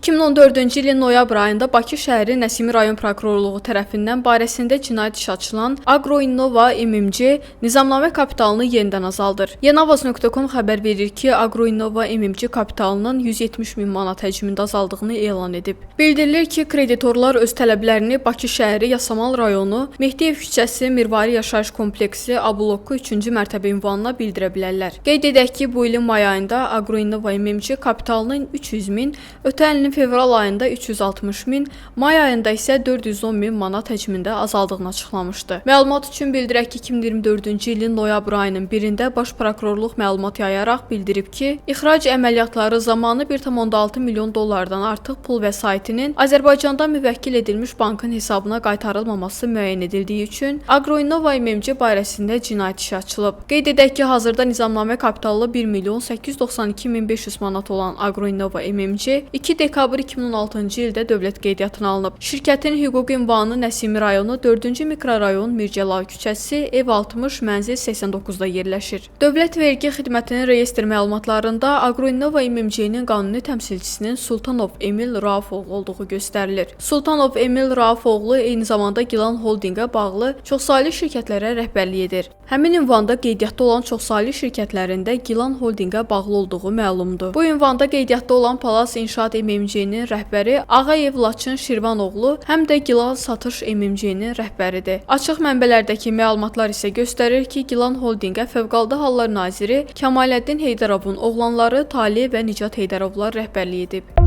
2014-cü ilin noyabr ayında Bakı şəhəri Nəsimi rayon prokurorluğu tərəfindən barəsində cinayət işi açılan Agroinnova MMC nizamnamə kapitalını yenidən azaldır. Yenavaz.com xəbər verir ki, Agroinnova MMC kapitalının 170 min manat həcmində azaldığını elan edib. Bildirilir ki, kreditorlar öz tələblərini Bakı şəhəri Yasamal rayonu Mehdiyev küçəsi Mirvari yaşayış kompleksi A-blokku 3-cü mərtəbə ünvanına bildirə bilərlər. Qeyd edək ki, bu ilin may ayında Agroinnova MMC kapitalının 300 min, ötən ilin fevral ayında 360 min, may ayında isə 410 min manat həcmində azaldığını açıqlamışdı. Məlumat üçün bildirək ki, 2024-cü ilin noyabr ayının 1-də Baş Prokurorluq məlumat yayaraq bildirib ki, ixrac əməliyyatları zamanı 1,6 milyon dollardan artıq pul vəsaitinin Azərbaycanda müvəkkil edilmiş bankın hesabına qaytarılmaması müəyyən edildiyi üçün Agroinnova MMC barəsində cinayət işi açılıb. Qeyd edək ki, hazırda nizamnamə kapitalı 1 milyon 892 min 500 manat olan Agroinnova MMC 2 dekabr 2016-cı ildə dövlət qeydiyyatına alınıb. Şirkətin hüquqi ünvanı Nəsimi rayonu 4-cü mikrorayon Mircəlav küçəsi, ev 60, mənzil 89-da yerləşir. Dövlət Vergi Xidmətinin reyestr məlumatlarında Agroinnova MMC-nin qanuni təmsilçisinin Sultanov Emil Raufoğlu olduğu göstərilir. Sultanov Emil Raufoğlu eyni zamanda Gilan Holdinqə bağlı çoxsaylı şirkətlərə rəhbərlik edir. Həmin ünvanda qeydiyyatda olan çoxsaylı şirkətlərində Gilan Holdinqə bağlı olduğu məlumdur. Bu ünvanda qeydiyyatda olan Palas İnşaat MMC-nin rəhbəri Ağayev Laçın Şirvanoğlu həm də Gilan Satış MMC-nin rəhbəridir. Açıq mənbələrdəki məlumatlar isə göstərir ki, Gilan Holdinqə Fövqəladə Hallar Naziri Kəmaləddin Heydarovun oğlanları Talih və Nicat Heydarovlar rəhbərlik edib.